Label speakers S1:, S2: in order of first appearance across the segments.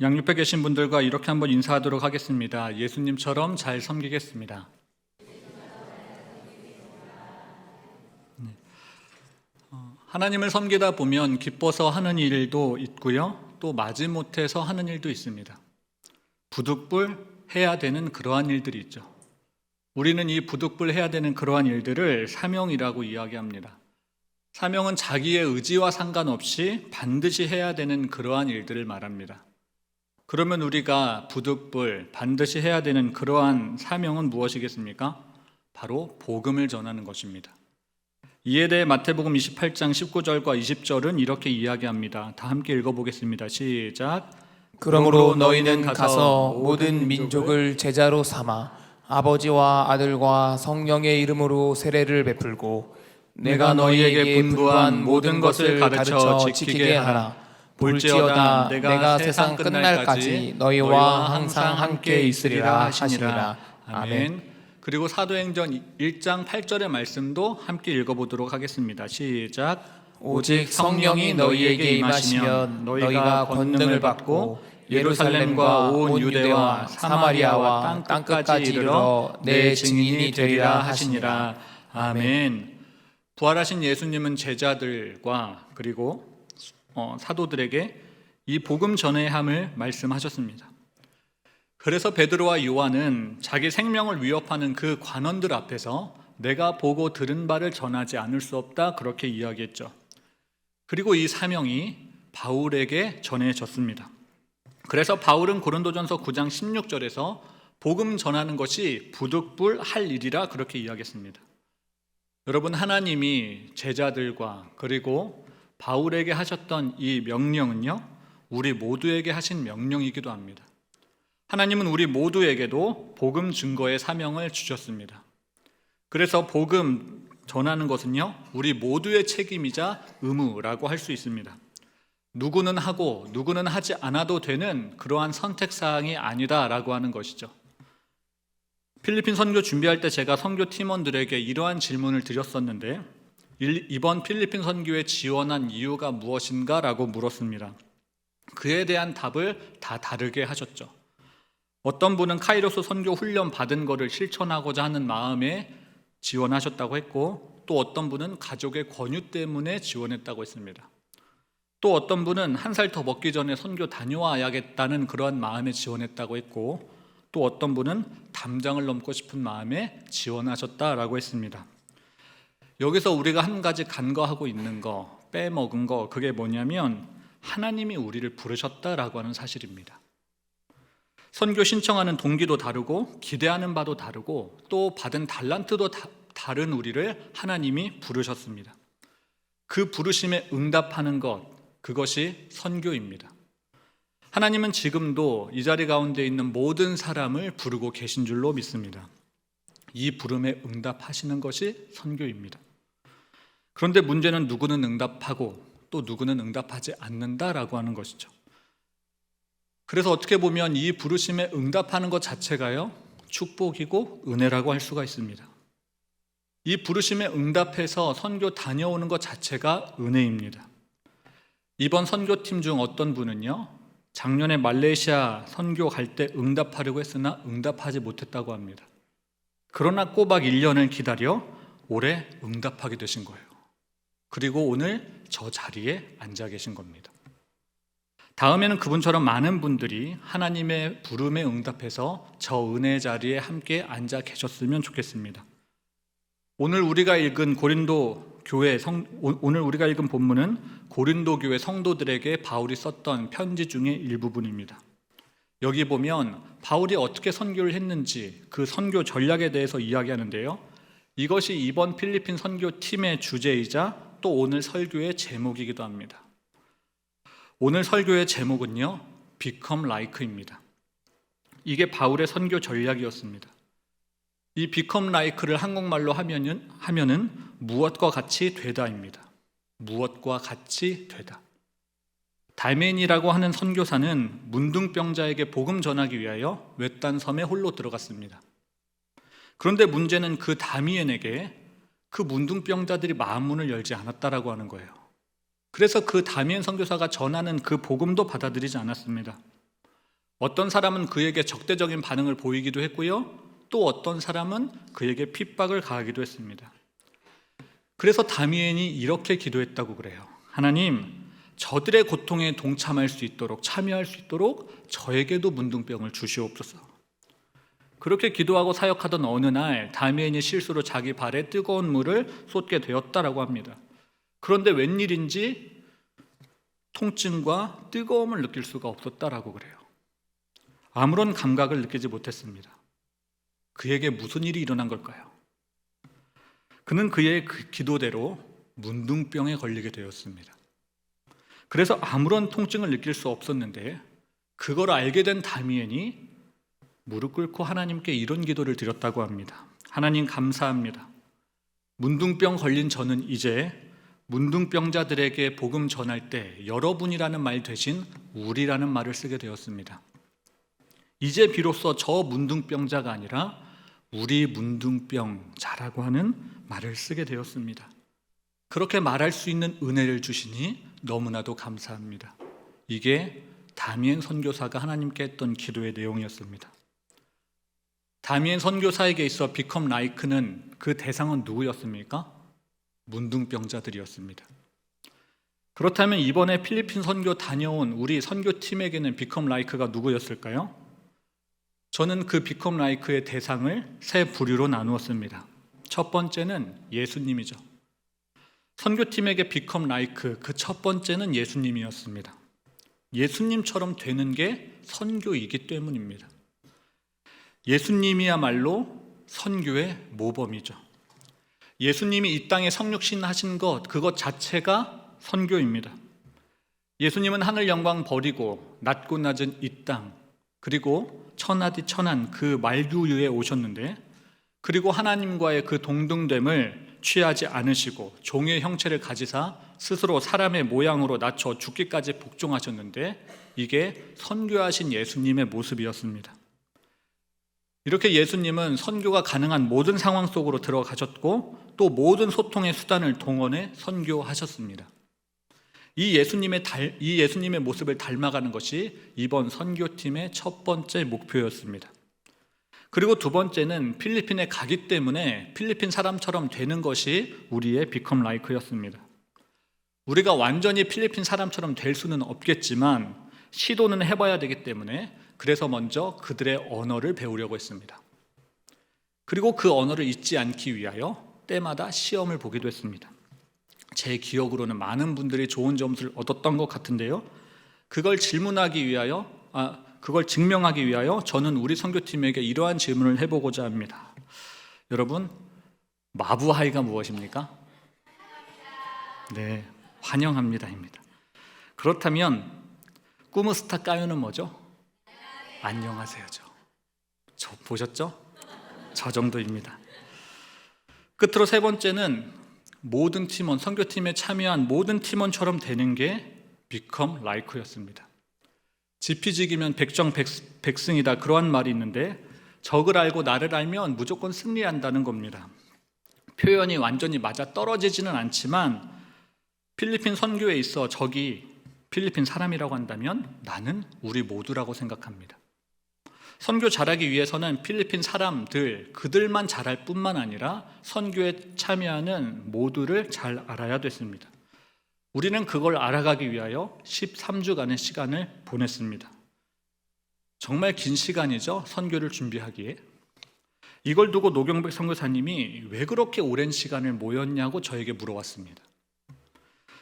S1: 양육회 계신 분들과 이렇게 한번 인사하도록 하겠습니다. 예수님처럼 잘 섬기겠습니다. 하나님을 섬기다 보면 기뻐서 하는 일도 있고요, 또 마지못해서 하는 일도 있습니다. 부득불 해야 되는 그러한 일들이 있죠. 우리는 이 부득불 해야 되는 그러한 일들을 사명이라고 이야기합니다. 사명은 자기의 의지와 상관없이 반드시 해야 되는 그러한 일들을 말합니다. 그러면 우리가 부득불 반드시 해야 되는 그러한 사명은 무엇이겠습니까? 바로 복음을 전하는 것입니다. 이에 대해 마태복음 28장 19절과 20절은 이렇게 이야기합니다. 다 함께 읽어보겠습니다. 시작.
S2: 그러므로 너희는 가서 모든 민족을 제자로 삼아 아버지와 아들과 성령의 이름으로 세례를 베풀고 내가 너희에게 분부한 모든 것을 가르쳐 지키게 하라. 볼지어다 내가 세상 끝날까지 너희와 항상 함께 있으리라 하시니라. 아멘.
S1: 그리고 사도행전 1장 8절의 말씀도 함께 읽어보도록 하겠습니다. 시작.
S2: 오직 성령이 너희에게 임하시면 너희가 권능을 받고 예루살렘과 온 유대와 사마리아와 땅끝까지 이르러 내 증인이 되리라 하시니라.
S1: 아멘. 부활하신 예수님은 제자들과 그리고 사도들에게 이 복음 전해야 함을 말씀하셨습니다. 그래서 베드로와 요한은 자기 생명을 위협하는 그 관원들 앞에서 내가 보고 들은 바를 전하지 않을 수 없다, 그렇게 이야기했죠. 그리고 이 사명이 바울에게 전해졌습니다. 그래서 바울은 고린도전서 9장 16절에서 복음 전하는 것이 부득불 할 일이라 그렇게 이야기했습니다. 여러분, 하나님이 제자들과 그리고 바울에게 하셨던 이 명령은요, 우리 모두에게 하신 명령이기도 합니다. 하나님은 우리 모두에게도 복음 증거의 사명을 주셨습니다. 그래서 복음 전하는 것은요, 우리 모두의 책임이자 의무라고 할 수 있습니다. 누구는 하고 누구는 하지 않아도 되는 그러한 선택사항이 아니다라고 하는 것이죠. 필리핀 선교 준비할 때 제가 선교 팀원들에게 이러한 질문을 드렸었는데, 이번 필리핀 선교에 지원한 이유가 무엇인가 라고 물었습니다. 그에 대한 답을 다 다르게 하셨죠. 어떤 분은 카이로스 선교 훈련 받은 것을 실천하고자 하는 마음에 지원하셨다고 했고, 또 어떤 분은 가족의 권유 때문에 지원했다고 했습니다. 또 어떤 분은 한 살 더 먹기 전에 선교 다녀와야겠다는 그러한 마음에 지원했다고 했고, 또 어떤 분은 담장을 넘고 싶은 마음에 지원하셨다라고 했습니다. 여기서 우리가 한 가지 간과하고 있는 거, 빼먹은 거, 그게 뭐냐면 하나님이 우리를 부르셨다라고 하는 사실입니다. 선교 신청하는 동기도 다르고 기대하는 바도 다르고 또 받은 달란트도 다른 우리를 하나님이 부르셨습니다. 그 부르심에 응답하는 것, 그것이 선교입니다. 하나님은 지금도 이 자리 가운데 있는 모든 사람을 부르고 계신 줄로 믿습니다. 이 부름에 응답하시는 것이 선교입니다. 그런데 문제는 누구는 응답하고 또 누구는 응답하지 않는다라고 하는 것이죠. 그래서 어떻게 보면 이 부르심에 응답하는 것 자체가요, 축복이고 은혜라고 할 수가 있습니다. 이 부르심에 응답해서 선교 다녀오는 것 자체가 은혜입니다. 이번 선교팀 중 어떤 분은요, 작년에 말레이시아 선교 갈 때 응답하려고 했으나 응답하지 못했다고 합니다. 그러나 꼬박 1년을 기다려 올해 응답하게 되신 거예요. 그리고 오늘 저 자리에 앉아 계신 겁니다. 다음에는 그분처럼 많은 분들이 하나님의 부름에 응답해서 저 은혜의 자리에 함께 앉아 계셨으면 좋겠습니다. 오늘 우리가 읽은 오늘 우리가 읽은 본문은 고린도 교회 성도들에게 바울이 썼던 편지 중의 일부분입니다. 여기 보면 바울이 어떻게 선교를 했는지 그 선교 전략에 대해서 이야기하는데요, 이것이 이번 필리핀 선교팀의 주제이자 또 오늘 설교의 제목이기도 합니다. 오늘 설교의 제목은요, Become Like입니다. 이게 바울의 선교 전략이었습니다. 이 Become Like를 한국말로 하면은 무엇과 같이 되다입니다. 무엇과 같이 되다. 달메인이라고 하는 선교사는 문둥병자에게 복음 전하기 위하여 외딴 섬에 홀로 들어갔습니다. 그런데 문제는 그 다미엔에게 그 문둥병자들이 마음문을 열지 않았다라고 하는 거예요. 그래서 그 다미엔 선교사가 전하는 그 복음도 받아들이지 않았습니다. 어떤 사람은 그에게 적대적인 반응을 보이기도 했고요. 또 어떤 사람은 그에게 핍박을 가하기도 했습니다. 그래서 다미엘이 이렇게 기도했다고 그래요. 하나님, 저들의 고통에 동참할 수 있도록, 참여할 수 있도록 저에게도 문둥병을 주시옵소서. 그렇게 기도하고 사역하던 어느 날 다미엘이 실수로 자기 발에 뜨거운 물을 쏟게 되었다라고 합니다. 그런데 웬일인지 통증과 뜨거움을 느낄 수가 없었다라고 그래요. 아무런 감각을 느끼지 못했습니다. 그에게 무슨 일이 일어난 걸까요? 그는 그의 기도대로 문둥병에 걸리게 되었습니다. 그래서 아무런 통증을 느낄 수 없었는데 그걸 알게 된 다미엘이 무릎 꿇고 하나님께 이런 기도를 드렸다고 합니다. 하나님 감사합니다. 문둥병 걸린 저는 이제 문둥병자들에게 복음 전할 때 여러분이라는 말 대신 우리라는 말을 쓰게 되었습니다. 이제 비로소 저 문둥병자가 아니라 우리 문둥병자라고 하는 말을 쓰게 되었습니다. 그렇게 말할 수 있는 은혜를 주시니 너무나도 감사합니다. 이게 다미엘 선교사가 하나님께 했던 기도의 내용이었습니다. 다미엘 선교사에게 있어 비컴 라이크는 그 대상은 누구였습니까? 문둥병자들이었습니다. 그렇다면 이번에 필리핀 선교 다녀온 우리 선교팀에게는 비컴 라이크가 누구였을까요? 저는 그 비컴 라이크의 대상을 세 부류로 나누었습니다. 첫 번째는 예수님이죠. 선교팀에게 비컴 라이크, 그 첫 번째는 예수님이었습니다. 예수님처럼 되는 게 선교이기 때문입니다. 예수님이야말로 선교의 모범이죠. 예수님이 이 땅에 성육신 하신 것, 그것 자체가 선교입니다. 예수님은 하늘 영광 버리고 낮고 낮은 이 땅, 그리고 천하디 천한 그 말구유에 오셨는데, 그리고 하나님과의 그 동등됨을 취하지 않으시고 종의 형체를 가지사 스스로 사람의 모양으로 낮춰 죽기까지 복종하셨는데, 이게 선교하신 예수님의 모습이었습니다. 이렇게 예수님은 선교가 가능한 모든 상황 속으로 들어가셨고 또 모든 소통의 수단을 동원해 선교하셨습니다. 이 예수님의 모습을 닮아가는 것이 이번 선교팀의 첫 번째 목표였습니다. 그리고 두 번째는 필리핀에 가기 때문에 필리핀 사람처럼 되는 것이 우리의 비컴 라이크였습니다. 우리가 완전히 필리핀 사람처럼 될 수는 없겠지만 시도는 해봐야 되기 때문에 그래서 먼저 그들의 언어를 배우려고 했습니다. 그리고 그 언어를 잊지 않기 위하여 때마다 시험을 보기도 했습니다. 제 기억으로는 많은 분들이 좋은 점수를 얻었던 것 같은데요. 그걸 증명하기 위하여 저는 우리 선교팀에게 이러한 질문을 해보고자 합니다. 여러분, 마부하이가 무엇입니까? 네, 환영합니다입니다. 그렇다면 꾸무스타 까요는 뭐죠? 안녕하세요죠. 저 보셨죠? 저 정도입니다. 끝으로 세 번째는 모든 팀원, 선교팀에 참여한 모든 팀원처럼 되는 게 become like였습니다. 지피지기면 백정백승이다, 그러한 말이 있는데 적을 알고 나를 알면 무조건 승리한다는 겁니다. 표현이 완전히 맞아 떨어지지는 않지만 필리핀 선교에 있어 적이 필리핀 사람이라고 한다면 나는 우리 모두라고 생각합니다. 선교 잘하기 위해서는 필리핀 사람들, 그들만 잘할 뿐만 아니라 선교에 참여하는 모두를 잘 알아야 됐습니다. 우리는 그걸 알아가기 위하여 13주간의 시간을 보냈습니다. 정말 긴 시간이죠, 선교를 준비하기에. 이걸 두고 노경백 선교사님이 왜 그렇게 오랜 시간을 모였냐고 저에게 물어왔습니다.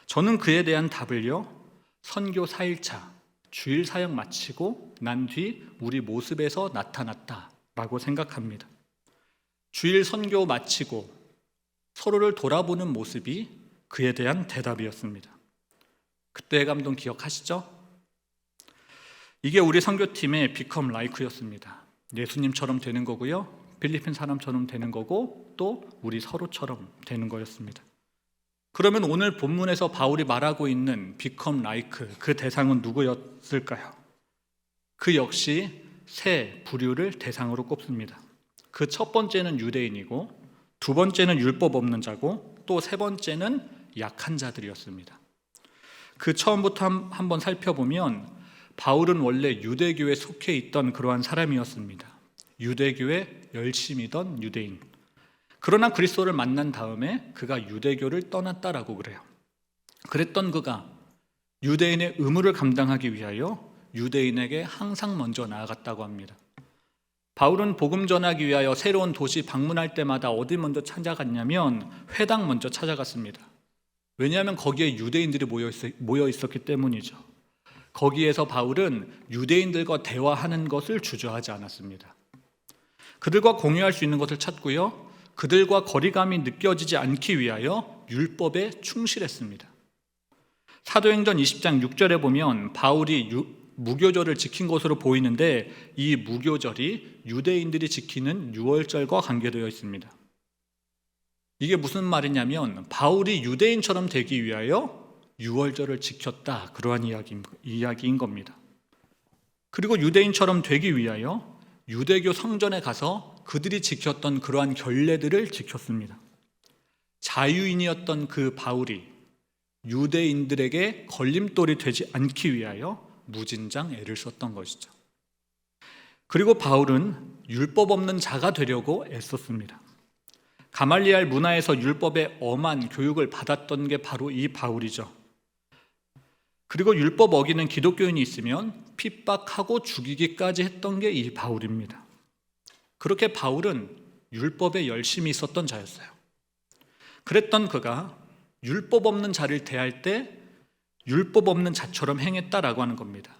S1: 저는 그에 대한 답을요, 선교 4일차 주일 사역 마치고 난 뒤 우리 모습에서 나타났다라고 생각합니다. 주일 선교 마치고 서로를 돌아보는 모습이 그에 대한 대답이었습니다. 그때의 감동 기억하시죠? 이게 우리 선교팀의 become like였습니다. 예수님처럼 되는 거고요, 필리핀 사람처럼 되는 거고 또 우리 서로처럼 되는 거였습니다. 그러면 오늘 본문에서 바울이 말하고 있는 become like, 그 대상은 누구였을까요? 그 역시 세 부류를 대상으로 꼽습니다. 그 첫 번째는 유대인이고, 두 번째는 율법 없는 자고, 또 세 번째는 약한 자들이었습니다. 그 처음부터 한번 살펴보면 바울은 원래 유대교에 속해 있던 그러한 사람이었습니다. 유대교에 열심이던 유대인. 그러나 그리스도를 만난 다음에 그가 유대교를 떠났다라고 그래요. 그랬던 그가 유대인의 의무를 감당하기 위하여 유대인에게 항상 먼저 나아갔다고 합니다. 바울은 복음 전하기 위하여 새로운 도시 방문할 때마다 어디 먼저 찾아갔냐면 회당 먼저 찾아갔습니다. 왜냐하면 거기에 유대인들이 모여 있었기 때문이죠. 거기에서 바울은 유대인들과 대화하는 것을 주저하지 않았습니다. 그들과 공유할 수 있는 것을 찾고요, 그들과 거리감이 느껴지지 않기 위하여 율법에 충실했습니다. 사도행전 20장 6절에 보면 바울이 무교절을 지킨 것으로 보이는데 이 무교절이 유대인들이 지키는 유월절과 관계되어 있습니다. 이게 무슨 말이냐면 바울이 유대인처럼 되기 위하여 유월절을 지켰다, 그러한 이야기인 겁니다. 그리고 유대인처럼 되기 위하여 유대교 성전에 가서 그들이 지켰던 그러한 결례들을 지켰습니다. 자유인이었던 그 바울이 유대인들에게 걸림돌이 되지 않기 위하여 무진장 애를 썼던 것이죠. 그리고 바울은 율법 없는 자가 되려고 애썼습니다. 가말리알 문화에서 율법의 엄한 교육을 받았던 게 바로 이 바울이죠. 그리고 율법 어기는 기독교인이 있으면 핍박하고 죽이기까지 했던 게 이 바울입니다. 그렇게 바울은 율법에 열심히 있었던 자였어요. 그랬던 그가 율법 없는 자를 대할 때 율법 없는 자처럼 행했다라고 하는 겁니다.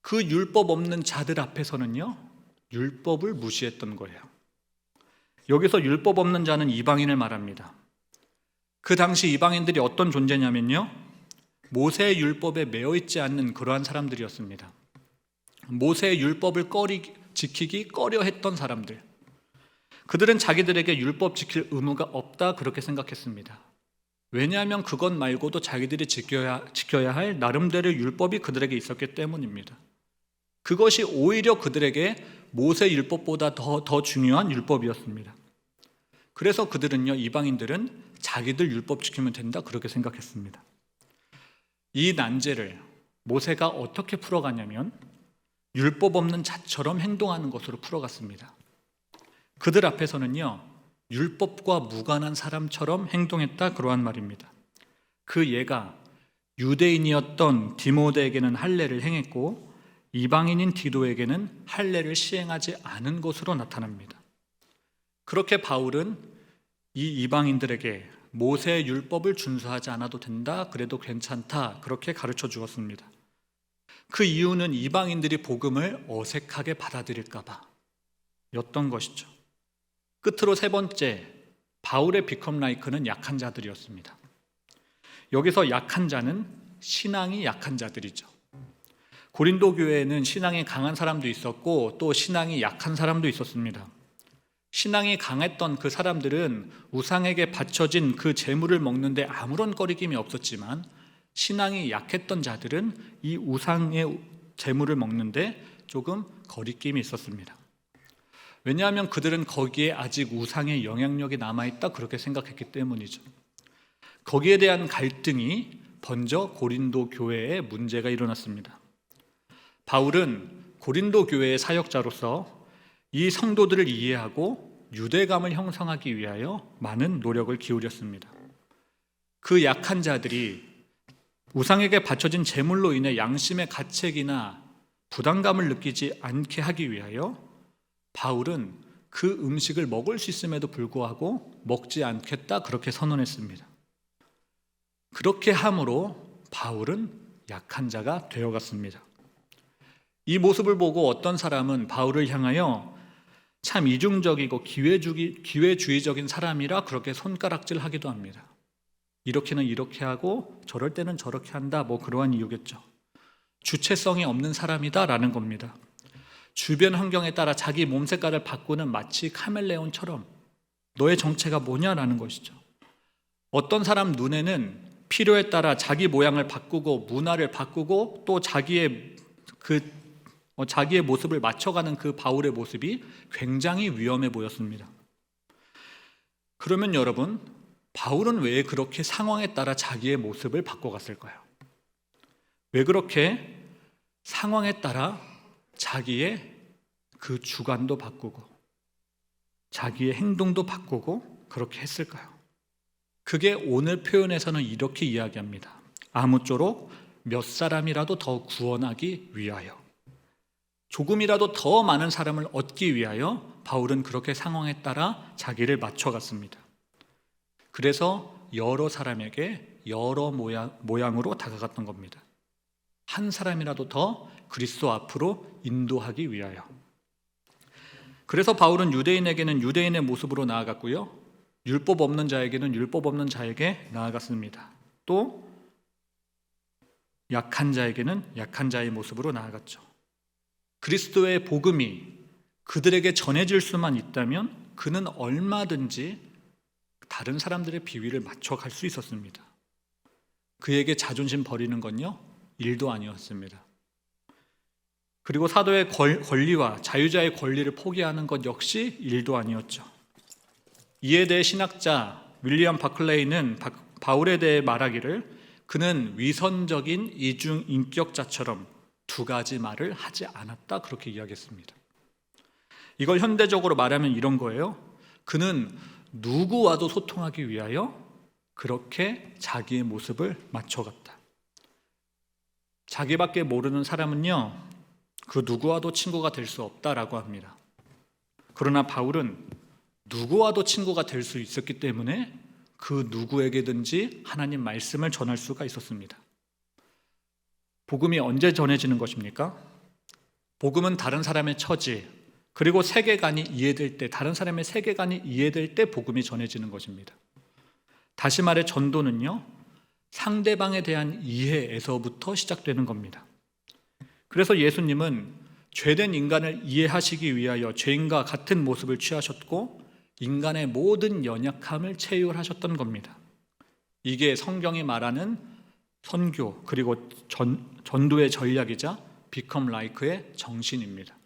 S1: 그 율법 없는 자들 앞에서는요, 율법을 무시했던 거예요. 여기서 율법 없는 자는 이방인을 말합니다. 그 당시 이방인들이 어떤 존재냐면요, 모세의 율법에 매여 있지 않는 그러한 사람들이었습니다. 모세의 율법을 지키기 꺼려 했던 사람들. 그들은 자기들에게 율법 지킬 의무가 없다, 그렇게 생각했습니다. 왜냐하면 그것 말고도 자기들이 지켜야 할 나름대로의 율법이 그들에게 있었기 때문입니다. 그것이 오히려 그들에게 모세 율법보다 더 중요한 율법이었습니다. 그래서 그들은요, 이방인들은 자기들 율법 지키면 된다, 그렇게 생각했습니다. 이 난제를 모세가 어떻게 풀어가냐면 율법 없는 자처럼 행동하는 것으로 풀어갔습니다. 그들 앞에서는요, 율법과 무관한 사람처럼 행동했다, 그러한 말입니다. 그 예가 유대인이었던 디모데에게는 할례를 행했고 이방인인 디도에게는 할례를 시행하지 않은 것으로 나타납니다. 그렇게 바울은 이 이방인들에게 모세의 율법을 준수하지 않아도 된다, 그래도 괜찮다, 그렇게 가르쳐 주었습니다. 그 이유는 이방인들이 복음을 어색하게 받아들일까 봐 였던 것이죠. 끝으로 세 번째, 바울의 비컴 라이크는 약한 자들이었습니다. 여기서 약한 자는 신앙이 약한 자들이죠. 고린도 교회에는 신앙이 강한 사람도 있었고 또 신앙이 약한 사람도 있었습니다. 신앙이 강했던 그 사람들은 우상에게 바쳐진 그 제물을 먹는데 아무런 거리낌이 없었지만, 신앙이 약했던 자들은 이 우상의 제물을 먹는데 조금 거리낌이 있었습니다. 왜냐하면 그들은 거기에 아직 우상의 영향력이 남아있다, 그렇게 생각했기 때문이죠. 거기에 대한 갈등이 먼저 고린도 교회에 문제가 일어났습니다. 바울은 고린도 교회의 사역자로서 이 성도들을 이해하고 유대감을 형성하기 위하여 많은 노력을 기울였습니다. 그 약한 자들이 우상에게 바쳐진 제물로 인해 양심의 가책이나 부담감을 느끼지 않게 하기 위하여 바울은 그 음식을 먹을 수 있음에도 불구하고 먹지 않겠다, 그렇게 선언했습니다. 그렇게 함으로 바울은 약한 자가 되어갔습니다. 이 모습을 보고 어떤 사람은 바울을 향하여 참 이중적이고 기회주의적인 사람이라 그렇게 손가락질하기도 합니다. 이렇게는 이렇게 하고 저럴 때는 저렇게 한다, 그러한 이유겠죠. 주체성이 없는 사람이다라는 겁니다. 주변 환경에 따라 자기 몸 색깔을 바꾸는 마치 카멜레온처럼 너의 정체가 뭐냐라는 것이죠. 어떤 사람 눈에는 필요에 따라 자기 모양을 바꾸고 문화를 바꾸고 또 자기의 모습을 맞춰가는 그 바울의 모습이 굉장히 위험해 보였습니다. 그러면 여러분, 바울은 왜 그렇게 상황에 따라 자기의 모습을 바꿔갔을까요? 왜 그렇게 상황에 따라 자기의 그 주관도 바꾸고 자기의 행동도 바꾸고 그렇게 했을까요? 그게 오늘 표현에서는 이렇게 이야기합니다. 아무쪼록 몇 사람이라도 더 구원하기 위하여, 조금이라도 더 많은 사람을 얻기 위하여 바울은 그렇게 상황에 따라 자기를 맞춰갔습니다. 그래서 여러 사람에게 여러 모양으로 다가갔던 겁니다. 한 사람이라도 더 그리스도 앞으로 인도하기 위하여. 그래서 바울은 유대인에게는 유대인의 모습으로 나아갔고요, 율법 없는 자에게는 율법 없는 자에게 나아갔습니다. 또 약한 자에게는 약한 자의 모습으로 나아갔죠. 그리스도의 복음이 그들에게 전해질 수만 있다면 그는 얼마든지 다른 사람들의 비위를 맞춰갈 수 있었습니다. 그에게 자존심 버리는 건요, 일도 아니었습니다. 그리고 사도의 권리와 자유자의 권리를 포기하는 것 역시 일도 아니었죠. 이에 대해 신학자 윌리엄 바클레이는 바울에 대해 말하기를 그는 위선적인 이중 인격자처럼 두 가지 말을 하지 않았다, 그렇게 이야기했습니다. 이걸 현대적으로 말하면 이런 거예요. 그는 누구와도 소통하기 위하여 그렇게 자기의 모습을 맞춰갔다. 자기밖에 모르는 사람은요, 그 누구와도 친구가 될 수 없다라고 합니다. 그러나 바울은 누구와도 친구가 될 수 있었기 때문에 그 누구에게든지 하나님 말씀을 전할 수가 있었습니다. 복음이 언제 전해지는 것입니까? 복음은 다른 사람의 처지, 그리고 세계관이 이해될 때, 다른 사람의 세계관이 이해될 때 복음이 전해지는 것입니다. 다시 말해 전도는요, 상대방에 대한 이해에서부터 시작되는 겁니다. 그래서 예수님은 죄된 인간을 이해하시기 위하여 죄인과 같은 모습을 취하셨고 인간의 모든 연약함을 체휼하셨던 겁니다. 이게 성경이 말하는 선교 그리고 전도의 전략이자 Become Like의 정신입니다.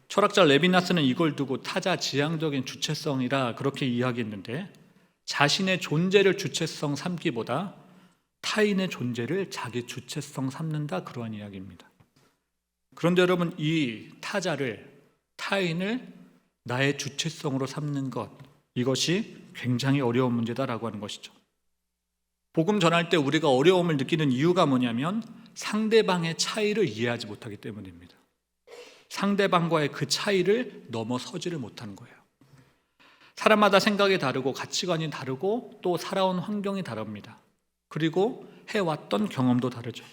S1: 철학자 레비나스는 이걸 두고 타자 지향적인 주체성이라 그렇게 이야기했는데, 자신의 존재를 주체성 삼기보다 타인의 존재를 자기 주체성 삼는다, 그러한 이야기입니다. 그런데 여러분, 이 타자를, 타인을 나의 주체성으로 삼는 것, 이것이 굉장히 어려운 문제다라고 하는 것이죠. 복음 전할 때 우리가 어려움을 느끼는 이유가 뭐냐면 상대방의 차이를 이해하지 못하기 때문입니다. 상대방과의 그 차이를 넘어서지를 못하는 거예요. 사람마다 생각이 다르고 가치관이 다르고 또 살아온 환경이 다릅니다. 그리고 해왔던 경험도 다르죠.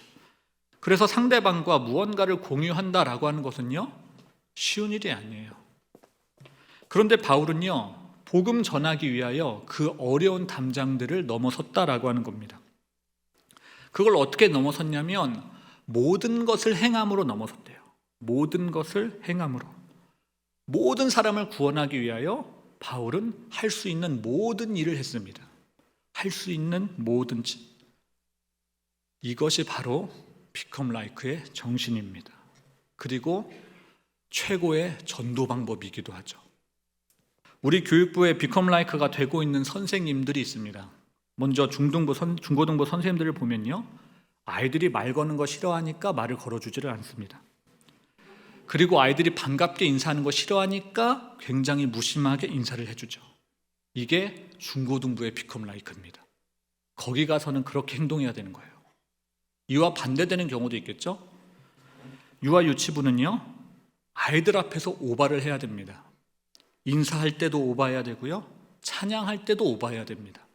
S1: 그래서 상대방과 무언가를 공유한다라고 하는 것은요, 쉬운 일이 아니에요. 그런데 바울은요, 복음 전하기 위하여 그 어려운 담장들을 넘어섰다라고 하는 겁니다. 그걸 어떻게 넘어섰냐면 모든 것을 행함으로 넘어섰대요. 모든 것을 행함으로. 모든 사람을 구원하기 위하여 바울은 할 수 있는 모든 일을 했습니다. 할 수 있는 뭐든지. 이것이 바로 Become Like의 정신입니다. 그리고 최고의 전도 방법이기도 하죠. 우리 교육부에 Become Like가 되고 있는 선생님들이 있습니다. 먼저 중고등부 선생님들을 보면요, 아이들이 말 거는 거 싫어하니까 말을 걸어주지를 않습니다. 그리고 아이들이 반갑게 인사하는 거 싫어하니까 굉장히 무심하게 인사를 해주죠. 이게 중고등부의 Become Like입니다. 거기 가서는 그렇게 행동해야 되는 거예요. 이와 반대되는 경우도 있겠죠. 유아 유치부는요, 아이들 앞에서 오바를 해야 됩니다. 인사할 때도 오바해야 되고요, 찬양할 때도 오바해야 됩니다.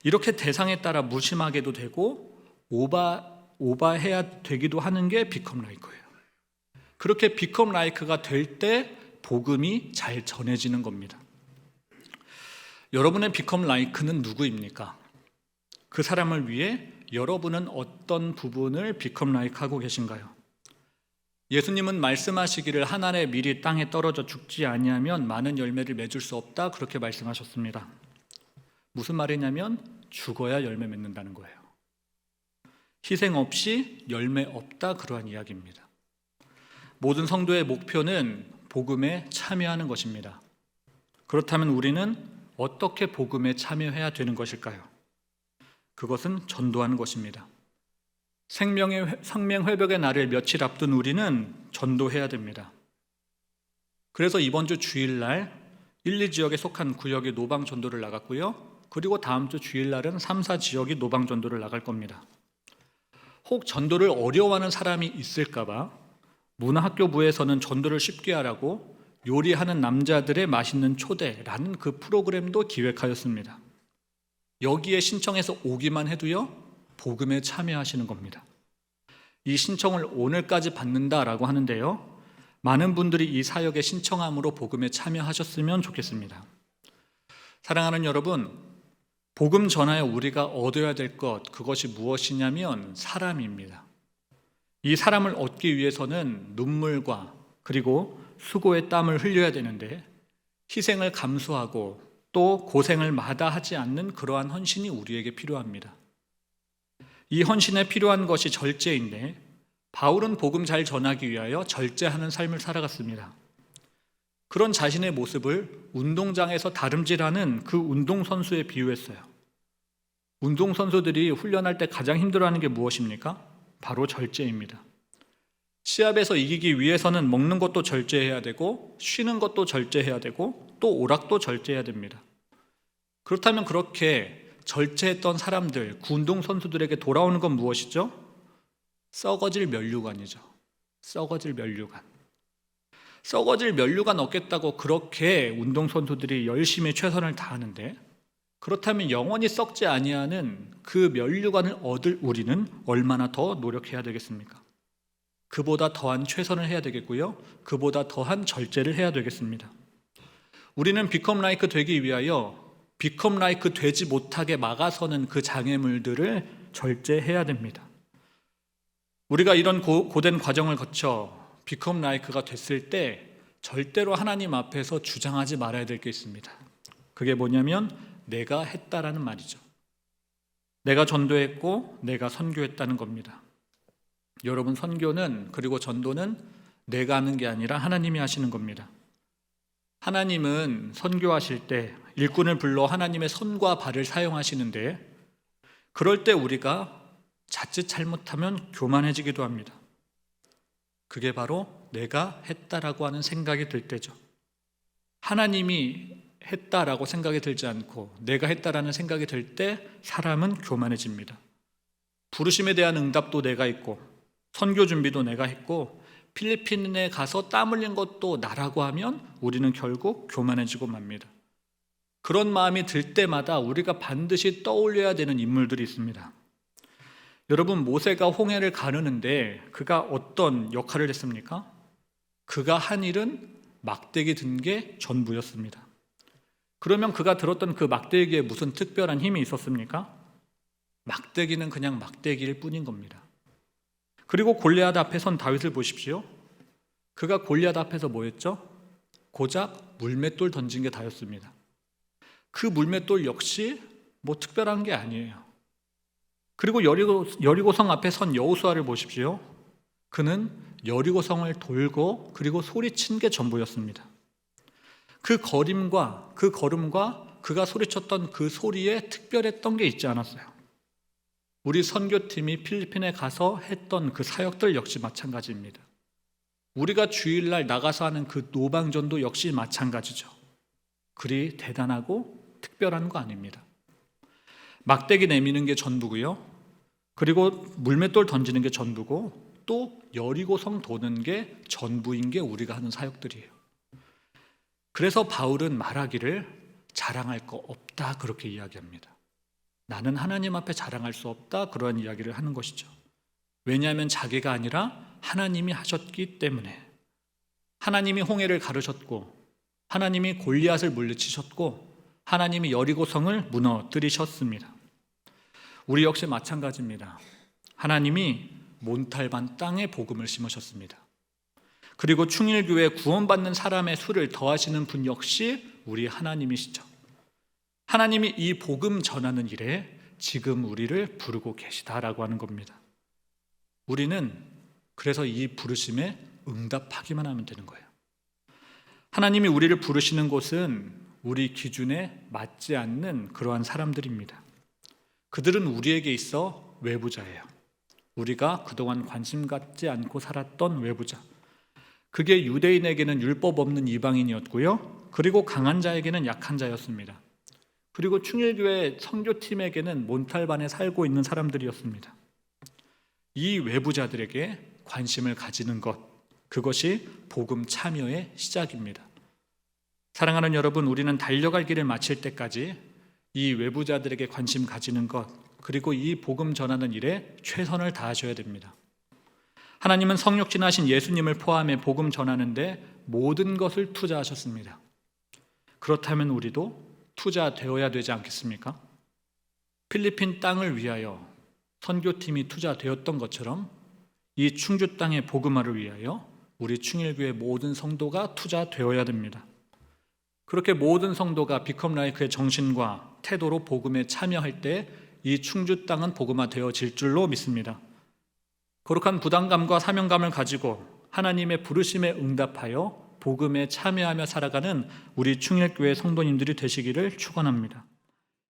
S1: 이렇게 대상에 따라 무심하게도 되고 오바해야 되기도 하는 게 Become Like예요. 그렇게 Become Like가 될 때 복음이 잘 전해지는 겁니다. 여러분의 Become Like는 누구입니까? 그 사람을 위해 여러분은 어떤 부분을 Become Like 하고 계신가요? 예수님은 말씀하시기를 한 알에 밀이 땅에 떨어져 죽지 아니하면 많은 열매를 맺을 수 없다, 그렇게 말씀하셨습니다. 무슨 말이냐면 죽어야 열매 맺는다는 거예요. 희생 없이 열매 없다, 그러한 이야기입니다. 모든 성도의 목표는 복음에 참여하는 것입니다. 그렇다면 우리는 어떻게 복음에 참여해야 되는 것일까요? 그것은 전도하는 것입니다. 생명 회복의 날을 며칠 앞둔 우리는 전도해야 됩니다. 그래서 이번 주 주일날 1, 2지역에 속한 구역이 노방 전도를 나갔고요. 그리고 다음 주 주일날은 3, 4지역이 노방 전도를 나갈 겁니다. 혹 전도를 어려워하는 사람이 있을까봐 문화학교부에서는 전도를 쉽게 하라고 요리하는 남자들의 맛있는 초대라는 그 프로그램도 기획하였습니다. 여기에 신청해서 오기만 해도요, 복음에 참여하시는 겁니다. 이 신청을 오늘까지 받는다라고 하는데요, 많은 분들이 이 사역에 신청함으로 복음에 참여하셨으면 좋겠습니다. 사랑하는 여러분, 복음 전하여 우리가 얻어야 될 것, 그것이 무엇이냐면 사람입니다. 이 사람을 얻기 위해서는 눈물과 그리고 수고의 땀을 흘려야 되는데, 희생을 감수하고 또 고생을 마다하지 않는 그러한 헌신이 우리에게 필요합니다. 이 헌신에 필요한 것이 절제인데, 바울은 복음 잘 전하기 위하여 절제하는 삶을 살아갔습니다. 그런 자신의 모습을 운동장에서 다름질하는 그 운동선수에 비유했어요. 운동선수들이 훈련할 때 가장 힘들어하는 게 무엇입니까? 바로 절제입니다. 시합에서 이기기 위해서는 먹는 것도 절제해야 되고, 쉬는 것도 절제해야 되고, 또 오락도 절제해야 됩니다. 그렇다면 그렇게 절제했던 사람들, 그 운동선수들에게 돌아오는 건 무엇이죠? 썩어질 면류관이죠. 썩어질 면류관. 썩어질 면류관 얻겠다고 그렇게 운동선수들이 열심히 최선을 다하는데, 그렇다면 영원히 썩지 아니하는 그 면류관을 얻을 우리는 얼마나 더 노력해야 되겠습니까? 그보다 더한 최선을 해야 되겠고요, 그보다 더한 절제를 해야 되겠습니다. 우리는 비컴 라이크 되기 위하여 비컴 라이크 되지 못하게 막아서는 그 장애물들을 절제해야 됩니다. 우리가 이런 고된 과정을 거쳐 비컴 라이크가 됐을 때 절대로 하나님 앞에서 주장하지 말아야 될 게 있습니다. 그게 뭐냐면 내가 했다라는 말이죠. 내가 전도했고 내가 선교했다는 겁니다. 여러분, 선교는, 그리고 전도는 내가 하는 게 아니라 하나님이 하시는 겁니다. 하나님은 선교하실 때 일꾼을 불러 하나님의 손과 발을 사용하시는데, 그럴 때 우리가 자칫 잘못하면 교만해지기도 합니다. 그게 바로 내가 했다라고 하는 생각이 들 때죠. 하나님이 했다라고 생각이 들지 않고 내가 했다라는 생각이 들 때 사람은 교만해집니다. 부르심에 대한 응답도 내가 있고, 선교 준비도 내가 했고, 필리핀에 가서 땀 흘린 것도 나라고 하면 우리는 결국 교만해지고 맙니다. 그런 마음이 들 때마다 우리가 반드시 떠올려야 되는 인물들이 있습니다. 여러분, 모세가 홍해를 가르는데 그가 어떤 역할을 했습니까? 그가 한 일은 막대기 든 게 전부였습니다. 그러면 그가 들었던 그 막대기에 무슨 특별한 힘이 있었습니까? 막대기는 그냥 막대기일 뿐인 겁니다. 그리고 골리앗 앞에 선 다윗을 보십시오. 그가 골리앗 앞에서 뭐 했죠? 고작 물맷돌 던진 게 다였습니다. 그 물맷돌 역시 뭐 특별한 게 아니에요. 그리고 여리고성 앞에 선 여호수아를 보십시오. 그는 여리고성을 돌고 그리고 소리친 게 전부였습니다. 그 걸음과 그가 소리쳤던 그 소리에 특별했던 게 있지 않았어요. 우리 선교팀이 필리핀에 가서 했던 그 사역들 역시 마찬가지입니다. 우리가 주일날 나가서 하는 그 노방전도 역시 마찬가지죠. 그리 대단하고 특별한 거 아닙니다. 막대기 내미는 게 전부고요, 그리고 물맷돌 던지는 게 전부고, 또 여리고성 도는 게 전부인 게 우리가 하는 사역들이에요. 그래서 바울은 말하기를 자랑할 거 없다 그렇게 이야기합니다. 나는 하나님 앞에 자랑할 수 없다, 그러한 이야기를 하는 것이죠. 왜냐하면 자기가 아니라 하나님이 하셨기 때문에. 하나님이 홍해를 가르셨고, 하나님이 골리앗을 물리치셨고, 하나님이 여리고성을 무너뜨리셨습니다. 우리 역시 마찬가지입니다. 하나님이 몬탈반 땅에 복음을 심으셨습니다. 그리고 충일교회 구원받는 사람의 수를 더하시는 분 역시 우리 하나님이시죠. 하나님이 이 복음 전하는 일에 지금 우리를 부르고 계시다라고 하는 겁니다. 우리는 그래서 이 부르심에 응답하기만 하면 되는 거예요. 하나님이 우리를 부르시는 곳은 우리 기준에 맞지 않는 그러한 사람들입니다. 그들은 우리에게 있어 외부자예요. 우리가 그동안 관심 갖지 않고 살았던 외부자. 그게 유대인에게는 율법 없는 이방인이었고요. 그리고 강한 자에게는 약한 자였습니다. 그리고 충일교회 선교팀에게는 몬탈반에 살고 있는 사람들이었습니다. 이 외부자들에게 관심을 가지는 것, 그것이 복음 참여의 시작입니다. 사랑하는 여러분, 우리는 달려갈 길을 마칠 때까지 이 외부자들에게 관심 가지는 것, 그리고 이 복음 전하는 일에 최선을 다하셔야 됩니다. 하나님은 성육신하신 예수님을 포함해 복음 전하는데 모든 것을 투자하셨습니다. 그렇다면 우리도 투자되어야 되지 않겠습니까? 필리핀 땅을 위하여 선교팀이 투자되었던 것처럼 이 충주 땅의 복음화를 위하여 우리 충일교회 모든 성도가 투자되어야 됩니다. 그렇게 모든 성도가 비컴 라이크의 정신과 태도로 복음에 참여할 때 이 충주 땅은 복음화되어질 줄로 믿습니다. 거룩한 부담감과 사명감을 가지고 하나님의 부르심에 응답하여 복음에 참여하며 살아가는 우리 충일교회 성도님들이 되시기를 축원합니다.